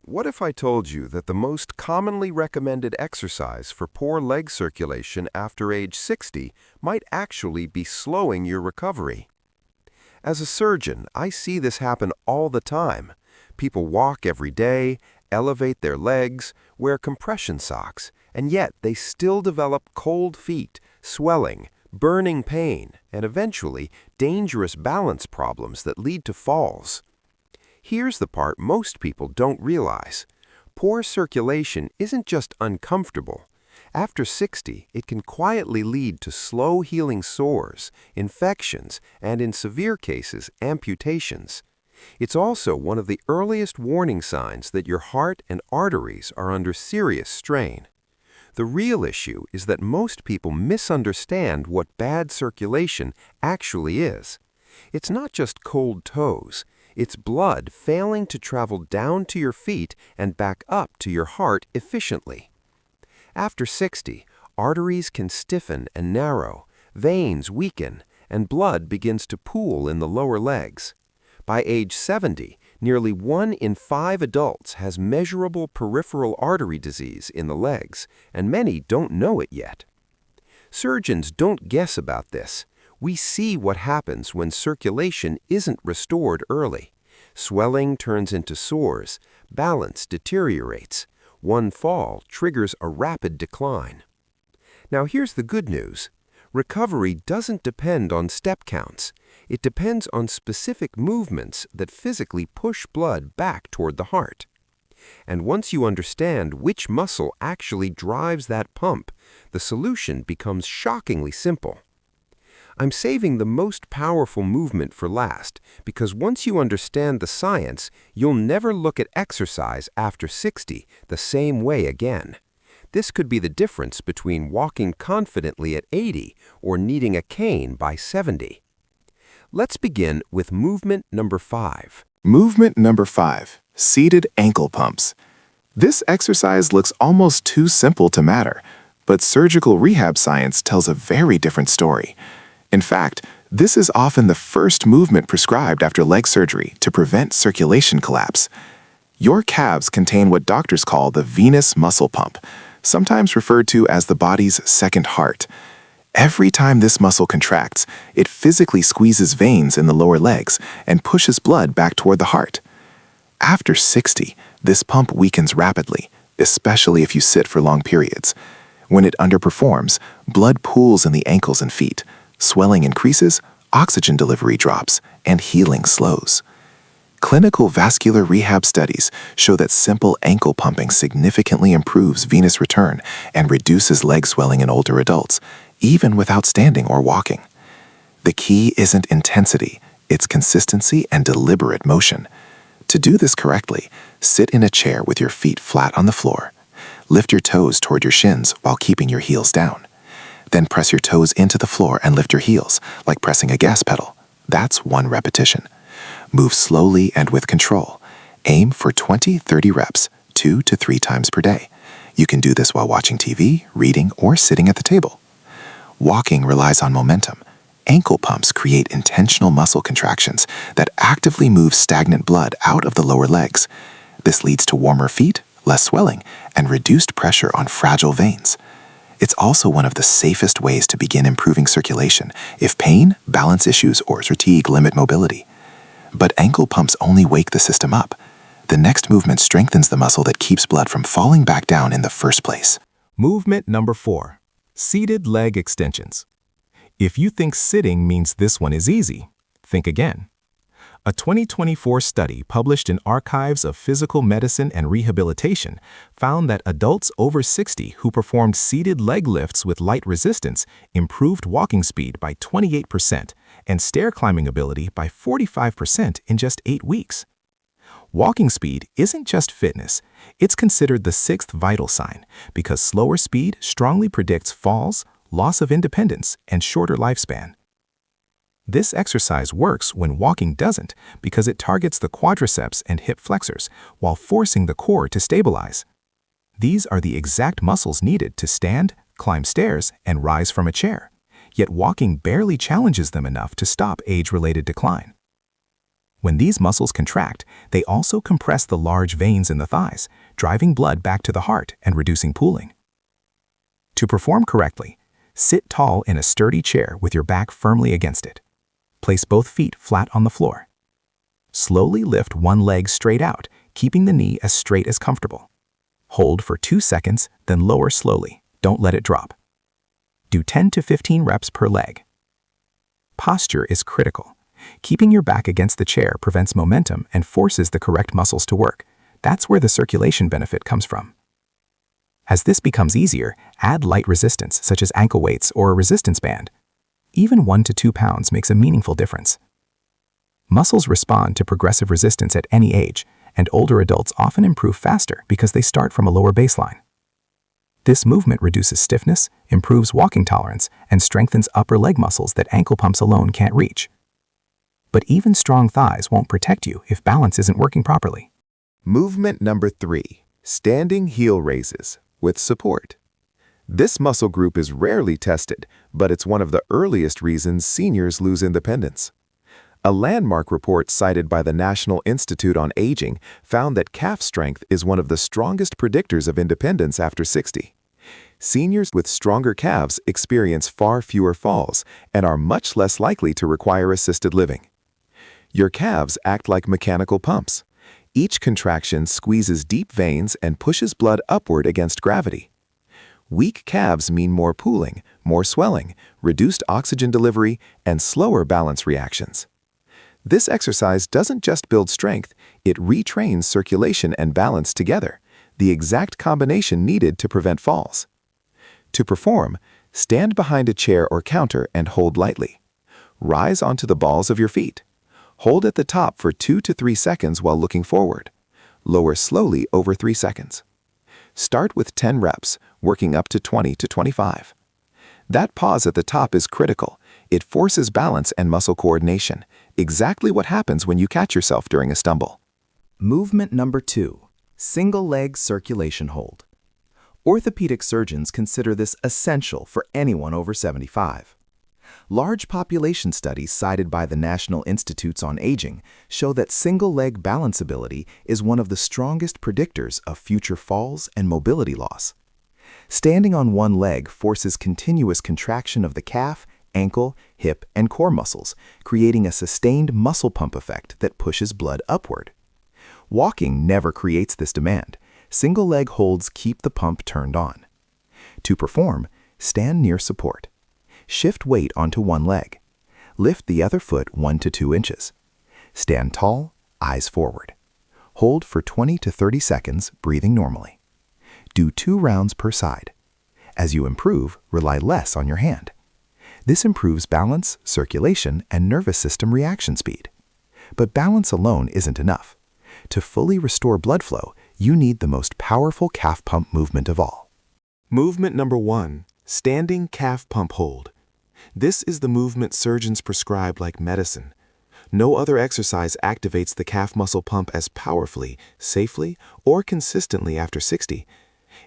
What if I told you that the most commonly recommended exercise for poor leg circulation after age 60 might actually be slowing your recovery? As a surgeon, I see this happen all the time. People walk every day, elevate their legs, wear compression socks, and yet they still develop cold feet, swelling, burning pain, and eventually dangerous balance problems that lead to falls. Here's the part most people don't realize. Poor circulation isn't just uncomfortable. After 60, it can quietly lead to slow healing sores, infections, and in severe cases, amputations. It's also one of the earliest warning signs that your heart and arteries are under serious strain. The real issue is that most people misunderstand what bad circulation actually is. It's not just cold toes. It's blood failing to travel down to your feet and back up to your heart efficiently. After 60, arteries can stiffen and narrow, veins weaken, and blood begins to pool in the lower legs. By age 70, nearly 1 in 5 adults has measurable peripheral artery disease in the legs, and many don't know it yet. Surgeons don't guess about this. We see what happens when circulation isn't restored early. Swelling turns into sores, balance deteriorates. One fall triggers a rapid decline. Now here's the good news. Recovery doesn't depend on step counts. It depends on specific movements that physically push blood back toward the heart. And once you understand which muscle actually drives that pump, the solution becomes shockingly simple. I'm saving the most powerful movement for last because once you understand the science, you'll never look at exercise after 60 the same way again. This could be the difference between walking confidently at 80 or needing a cane by 70. Let's begin with movement number 5. Movement number 5, seated ankle pumps. This exercise looks almost too simple to matter, but surgical rehab science tells a very different story. In fact, this is often the first movement prescribed after leg surgery to prevent circulation collapse. Your calves contain what doctors call the venous muscle pump, sometimes referred to as the body's second heart. Every time this muscle contracts, it physically squeezes veins in the lower legs and pushes blood back toward the heart. After 60, this pump weakens rapidly, especially if you sit for long periods. When it underperforms, blood pools in the ankles and feet. Swelling increases, oxygen delivery drops, and healing slows. Clinical vascular rehab studies show that simple ankle pumping significantly improves venous return and reduces leg swelling in older adults, even without standing or walking. The key isn't intensity, it's consistency and deliberate motion. To do this correctly, sit in a chair with your feet flat on the floor. Lift your toes toward your shins while keeping your heels down. Then press your toes into the floor and lift your heels, like pressing a gas pedal. That's 1 repetition. Move slowly and with control. Aim for 20-30 reps, 2 to 3 times per day. You can do this while watching TV, reading, or sitting at the table. Walking relies on momentum. Ankle pumps create intentional muscle contractions that actively move stagnant blood out of the lower legs. This leads to warmer feet, less swelling, and reduced pressure on fragile veins. It's also one of the safest ways to begin improving circulation if pain, balance issues, or fatigue limit mobility. But ankle pumps only wake the system up. The next movement strengthens the muscle that keeps blood from falling back down in the first place. Movement number 4, seated leg extensions. If you think sitting means this one is easy, think again. A 2024 study published in Archives of Physical Medicine and Rehabilitation found that adults over 60 who performed seated leg lifts with light resistance improved walking speed by 28% and stair climbing ability by 45% in just 8 weeks. Walking speed isn't just fitness, it's considered the 6th vital sign because slower speed strongly predicts falls, loss of independence, and shorter lifespan. This exercise works when walking doesn't because it targets the quadriceps and hip flexors while forcing the core to stabilize. These are the exact muscles needed to stand, climb stairs, and rise from a chair, yet walking barely challenges them enough to stop age-related decline. When these muscles contract, they also compress the large veins in the thighs, driving blood back to the heart and reducing pooling. To perform correctly, sit tall in a sturdy chair with your back firmly against it. Place both feet flat on the floor. Slowly lift one leg straight out, keeping the knee as straight as comfortable. Hold for 2 seconds, then lower slowly. Don't let it drop. Do 10 to 15 reps per leg. Posture is critical. Keeping your back against the chair prevents momentum and forces the correct muscles to work. That's where the circulation benefit comes from. As this becomes easier, add light resistance such as ankle weights or a resistance band. Even 1 to 2 pounds makes a meaningful difference. Muscles respond to progressive resistance at any age, and older adults often improve faster because they start from a lower baseline. This movement reduces stiffness, improves walking tolerance, and strengthens upper leg muscles that ankle pumps alone can't reach. But even strong thighs won't protect you if balance isn't working properly. Movement number 3, standing heel raises with support. This muscle group is rarely tested, but it's one of the earliest reasons seniors lose independence. A landmark report cited by the National Institute on Aging found that calf strength is one of the strongest predictors of independence after 60. Seniors with stronger calves experience far fewer falls and are much less likely to require assisted living. Your calves act like mechanical pumps. Each contraction squeezes deep veins and pushes blood upward against gravity. Weak calves mean more pooling, more swelling, reduced oxygen delivery, and slower balance reactions. This exercise doesn't just build strength, it retrains circulation and balance together, the exact combination needed to prevent falls. To perform, stand behind a chair or counter and hold lightly. Rise onto the balls of your feet. Hold at the top for 2 to 3 seconds while looking forward. Lower slowly over 3 seconds. Start with 10 reps, working up to 20 to 25. That pause at the top is critical. It forces balance and muscle coordination, exactly what happens when you catch yourself during a stumble. Movement number 2, single leg circulation hold. Orthopedic surgeons consider this essential for anyone over 75. Large population studies cited by the National Institutes on Aging show that single-leg balanceability is one of the strongest predictors of future falls and mobility loss. Standing on one leg forces continuous contraction of the calf, ankle, hip, and core muscles, creating a sustained muscle pump effect that pushes blood upward. Walking never creates this demand. Single-leg holds keep the pump turned on. To perform, stand near support. Shift weight onto one leg. Lift the other foot 1 to 2 inches. Stand tall, eyes forward. Hold for 20 to 30 seconds, breathing normally. Do 2 rounds per side. As you improve, rely less on your hand. This improves balance, circulation, and nervous system reaction speed. But balance alone isn't enough. To fully restore blood flow, you need the most powerful calf pump movement of all. Movement number 1, standing calf pump hold. This is the movement surgeons prescribe like medicine. No other exercise activates the calf muscle pump as powerfully, safely, or consistently after 60.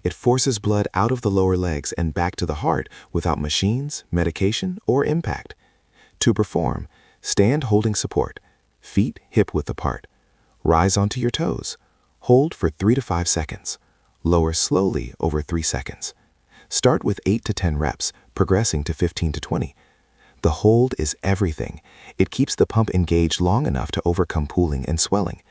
It forces blood out of the lower legs and back to the heart without machines, medication, or impact. To perform, stand holding support, feet hip-width apart. Rise onto your toes. Hold for 3 to 5 seconds. Lower slowly over 3 seconds. Start with 8 to 10 reps, progressing to 15 to 20. The hold is everything. It keeps the pump engaged long enough to overcome pooling and swelling.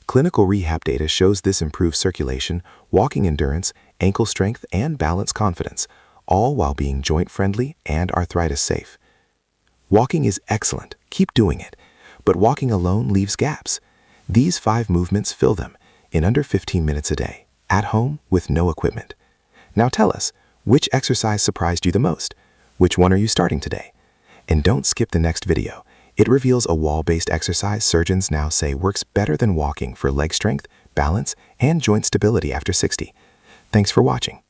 Clinical rehab data shows this improves circulation, walking endurance, ankle strength, and balance confidence, all while being joint-friendly and arthritis-safe. Walking is excellent. Keep doing it. But walking alone leaves gaps. These 5 movements fill them in under 15 minutes a day, at home with no equipment. Now tell us, which exercise surprised you the most? Which one are you starting today? And don't skip the next video. It reveals a wall-based exercise surgeons now say works better than walking for leg strength, balance, and joint stability after 60. Thanks for watching.